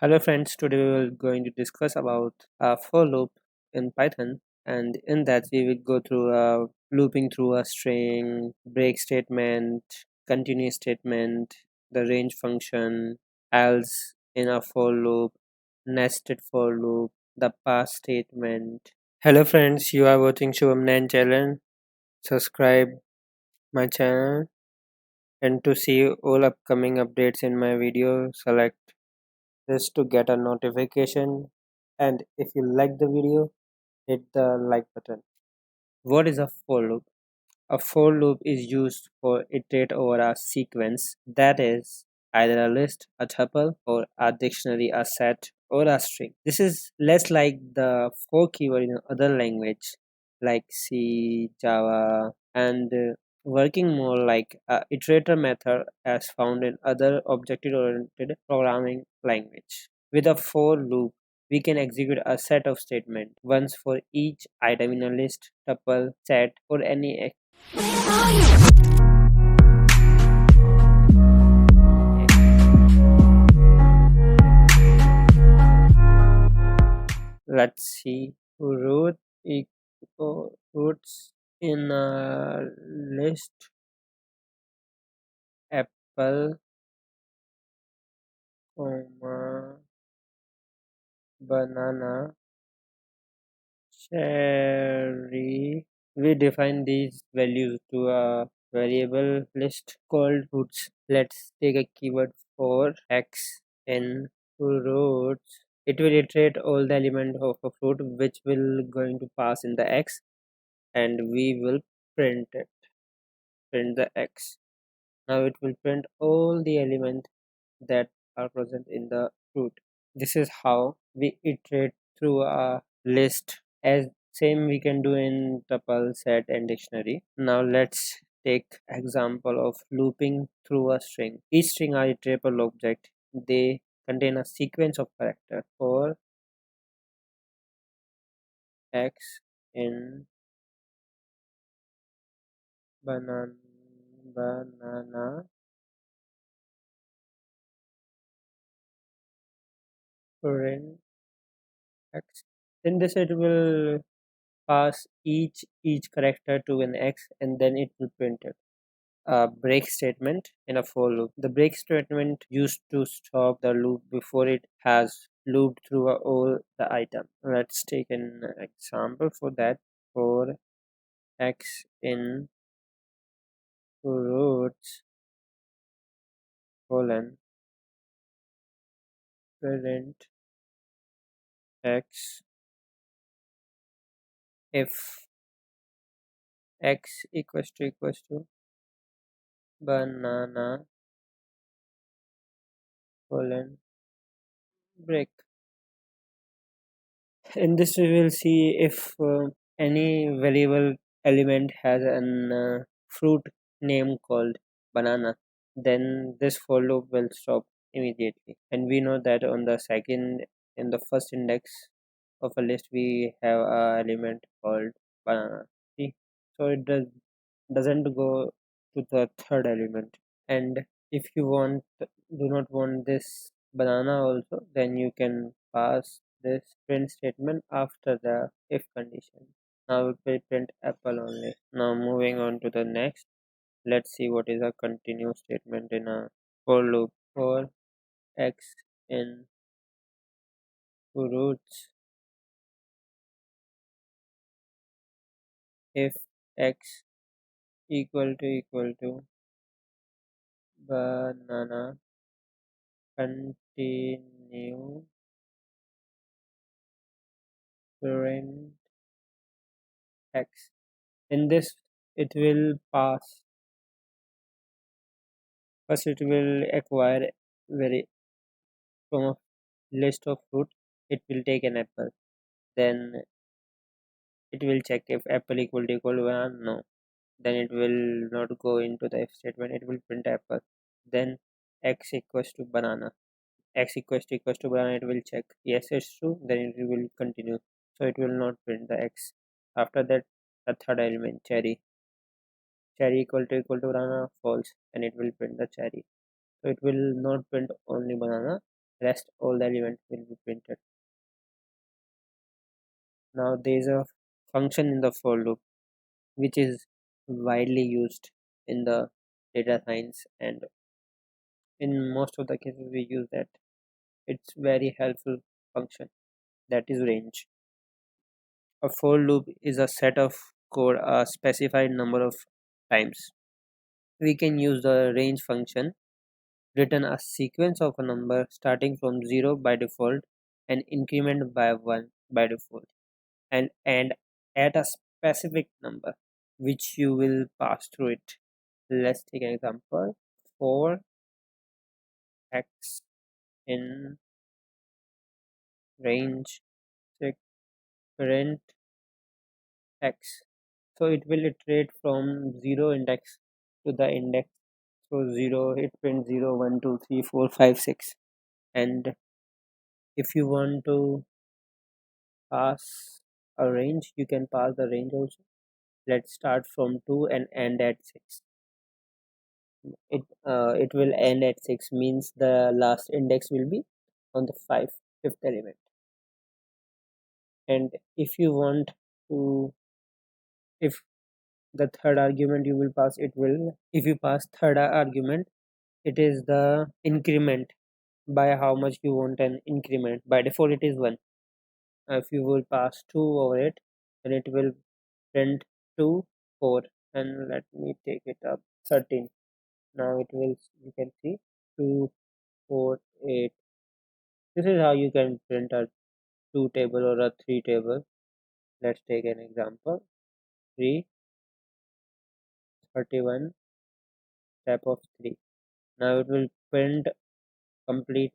Hello friends, today we are going to discuss about a for loop in Python, and in that we will go through looping through a string, break statement, continue statement, the range function, else in a for loop, nested for loop, the pass statement. Hello friends, you are watching Shubham Nain channel. Subscribe my channel and to see all upcoming updates in my video, select this to get a notification, and if you like the video, hit the like button. What is a for loop? A for loop is used for iterate over a sequence, that is either a list, a tuple, or a dictionary, a set, or a string. This is less like the for keyword in other language like C, Java, and working more like a iterator method as found in other object-oriented programming language. With a for loop, we can execute a set of statements, once for each item in a list, tuple, set, or any. Let's see. Root equal roots in a list, apple, comma, banana, cherry. We define these values to a variable list called roots. Let's take a keyword for x in roots. It will iterate all the element of a fruit which will going to pass in the x, and we will print it, print the x. Now it will print all the elements that are present in the fruit. This is how we iterate through a list, as same we can do in tuple, set, and dictionary. Now let's take example of looping through a string. Each string are iterable object. They contain a sequence of character for x in banana print x. In this it will pass each character to an x, and then it will print it. A break statement in a for loop. The break statement used to stop the loop before it has looped through all the item. Let's take an example for that. For x in roots colon print x if x equals to banana colon break. In this we will see if any variable element has an fruit name called banana, then this for loop will stop immediately. And we know that on the second, in the first index of a list, we have a element called banana. See, so it doesn't go to the third element. And if you do not want this banana also, then you can pass this print statement after the if condition. Now we will print apple only. Now moving on to the next, let's see what is a continue statement in a for loop. For x in roots, if x equal to banana, continue print x. In this it will pass, first it will acquire very from a list of fruit, it will take an apple, then it will check if apple equal to 1. No, then it will not go into the if statement, it will print apple. Then x equals to banana, x equals to banana, it will check yes it's true, then it will continue, so it will not print the x. After that, the third element cherry equal to banana, false, and it will print the cherry. So it will not print only banana, rest all the elements will be printed. Now there is a function in the for loop which is widely used in the data science, and in most of the cases we use that. It's very helpful function, that is range. A for loop is a set of code a specified number of times. We can use the range function, return a sequence of a number starting from 0 by default and increment by 1 by default, and at a specific number which you will pass through it. Let's take an example. For x in range 6, print x. So it will iterate from 0 index to the index. So 0, it prints 0, 1, 2, 3, 4, 5, 6. And if you want to pass a range, you can pass the range also. Let's start from 2 and end at 6. It will end at 6, means the last index will be on the fifth element. And if you want to, if the third argument you will pass, it will, if you pass third argument, it is the increment, by how much you want an increment. By default it is 1. If you will pass 2 over it, then it will print 2, 4, and let me take it up 13. Now it will, you can see 2, 4, 8. This is how you can print a 2 table or a 3 table. Let's take an example. 3, 31, step of 3. Now it will print complete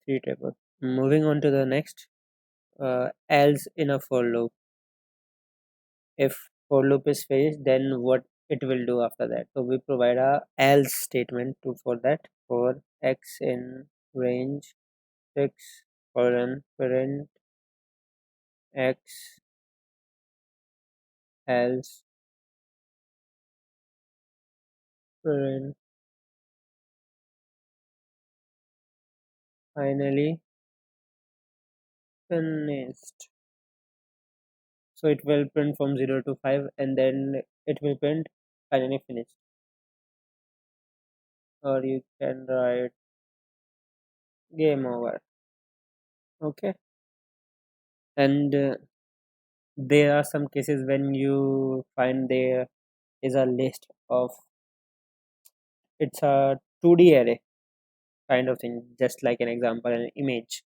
3 table. Moving on to the next, else in a for loop. If for loop is finished, then what it will do after that? So we provide a else statement for that. For x in range 6, colon print x else print finally finished. So it will print from 0 to 5, and then it will print finally finished. Or you can write game over. Okay. And there are some cases when you find there is a list of, it's a 2D array kind of thing, just like an example, an image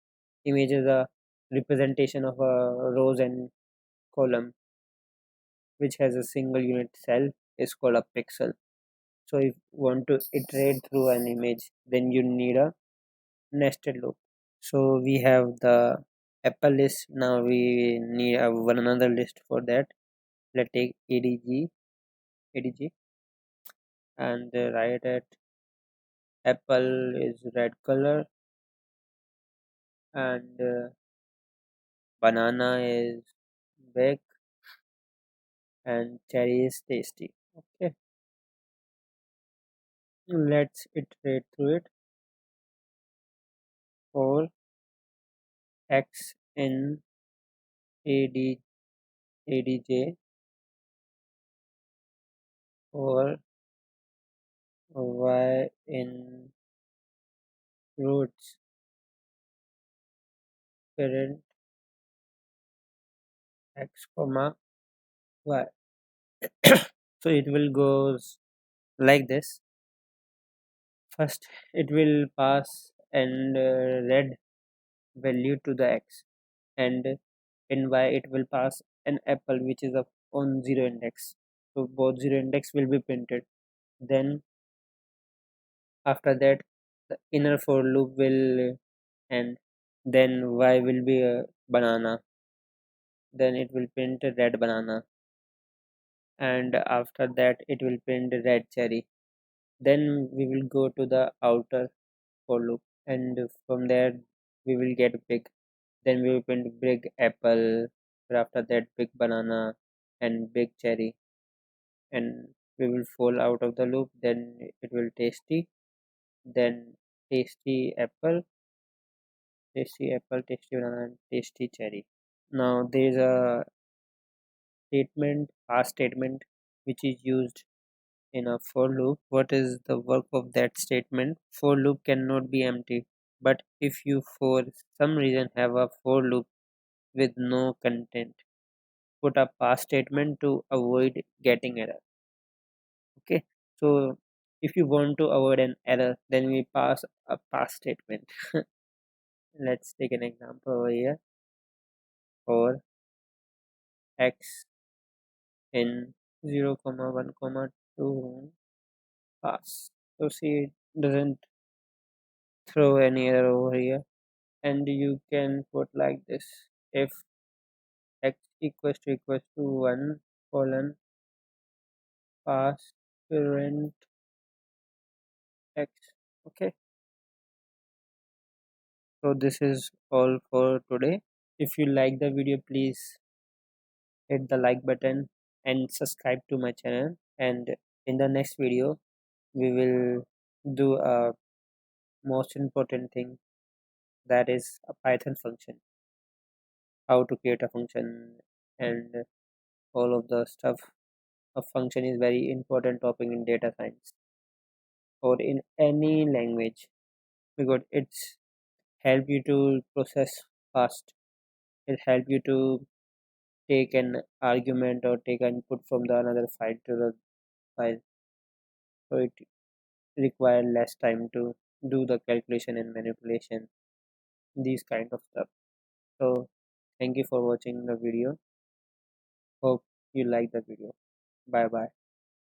is a representation of a rows and column which has a single unit cell, is called a pixel. So if you want to iterate through an image, then you need a nested loop. So we have the apple list. Now we need one another list for that. Let's take adg and write it. Apple is red color, and banana is big, and cherry is tasty. Okay, let's iterate through it. For x in adj, or y in roots, parent x comma y. So it will goes like this. First it will pass and red value to the x, and in y it will pass an apple which is of on 0 index. So both 0 index will be printed. Then after that the inner for loop will end. Then y will be a banana, then it will print a red banana, and after that it will print red cherry. Then we will go to the outer for loop, and from there we will get big. Then we will print big apple, after that big banana and big cherry, and we will fall out of the loop. Then it will tasty, then tasty apple, tasty apple, tasty banana, and tasty cherry. Now there is a statement, past statement, which is used in a for loop. What is the work of that statement? For loop cannot be empty, but if you for some reason have a for loop with no content, put a past statement to avoid getting error. Okay, so if you want to avoid an error, then we pass a past statement. Let's take an example over here. For x in 0 comma 1 comma 2 pass. So see, it doesn't throw any error over here, and you can put like this: if x equals to 1 colon pass parent x. Okay, so this is all for today. If you like the video, please hit the like button and subscribe to my channel, and in the next video we will do a most important thing, that is a Python function, how to create a function, and all of the stuff. A function is very important topic in data science or in any language, because it's help you to process fast. It help you to take an argument or take an input from the another file to the file, so it require less time to do the calculation and manipulation, these kind of stuff. So thank you for watching the video. Hope you like the video. Bye bye.